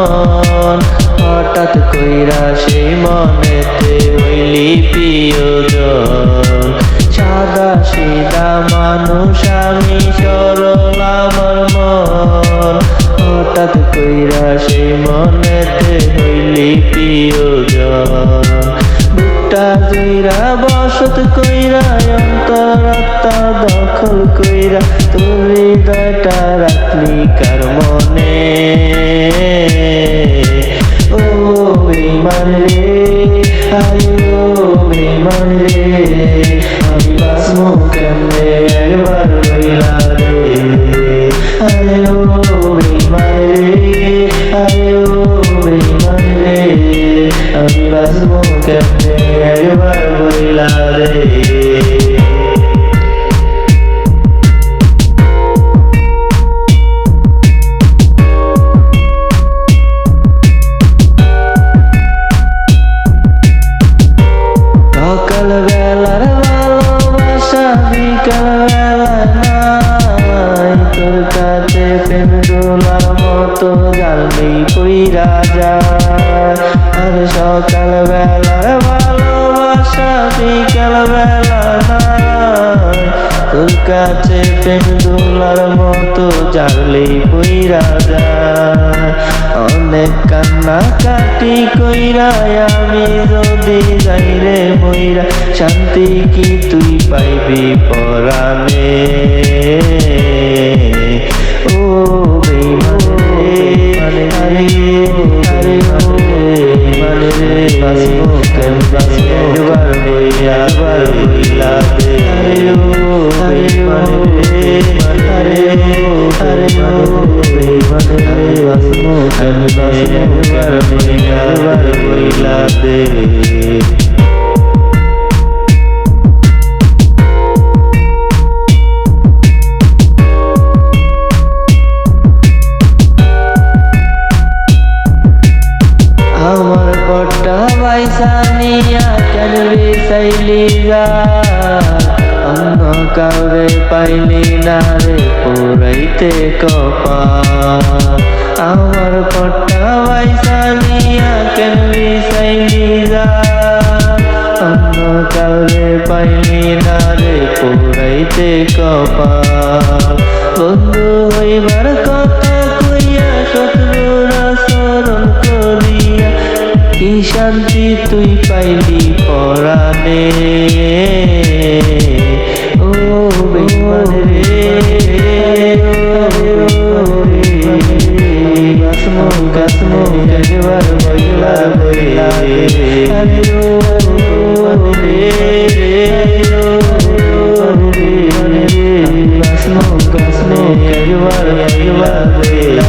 মন হঠাৎ কইরা সেই মনেতে হইলি প্রিয়জন সাদা সিধা মানুষ আমি সরল আমার মন হঠাৎ কইরা সেই মনেতে হইলি প্রিয়জন বুকটা জুইরা বসত কইরা অন্তরাত্মা দখল কইরা তোর হৃদয়টা রাখলি কার মনে ও বেঈমান রে আয় ও বেঈমান রে আমি বাঁচবো কেমনে একবার বইলা দে আয় ও বেঈমান রে আয় ও বেঈমান রে আমি বাঁচবো কেমনে একবার বইলা দে সকাল বেলার ভালোবাসা বিকাল বেলা নাই তোর কাছে প্রেম দোলার মতো জানলি কইরা যায় আর সকাল বেলার ভালোবাসা বিকাল বেলা নাই তোর কাছে প্রেম দোলার মতো জানলি কইরা যায় অনেক কান্না কাটি কইরা আমি যদি যাই রে মইরা শান্তি কি তুই পাইবি পরাণে ও বেঈমান রে আরে আরে ও বেঈমান রে বাঁচবো কেমনে একবার বইলা দে আরে ও বেঈমান রে আরে আরে ও বেঈমান রে বাঁচবো কেমনে একবার বইলা দে আমার পট্টা পয়সা নিয়া কেন চাইলি যা অন্য কাউরে পাইলি না রে পুরাইতে কপাল আমার পট্টা পয়সা নিয়া কেন চাইলি যা অন্য কাউরে পাইলি না রে পুরাইতে কপাল বন্ধু হইবার কথা কইয়া শত্রুরা স্মরণ করিয়া কি শান্তি তুই পাইলি পরাণে ও বেঈমান রে বাঁচমো কাসমো একবার বইলা বইলা আরে ও রে বাঁচমো কাসমো একবার বইলা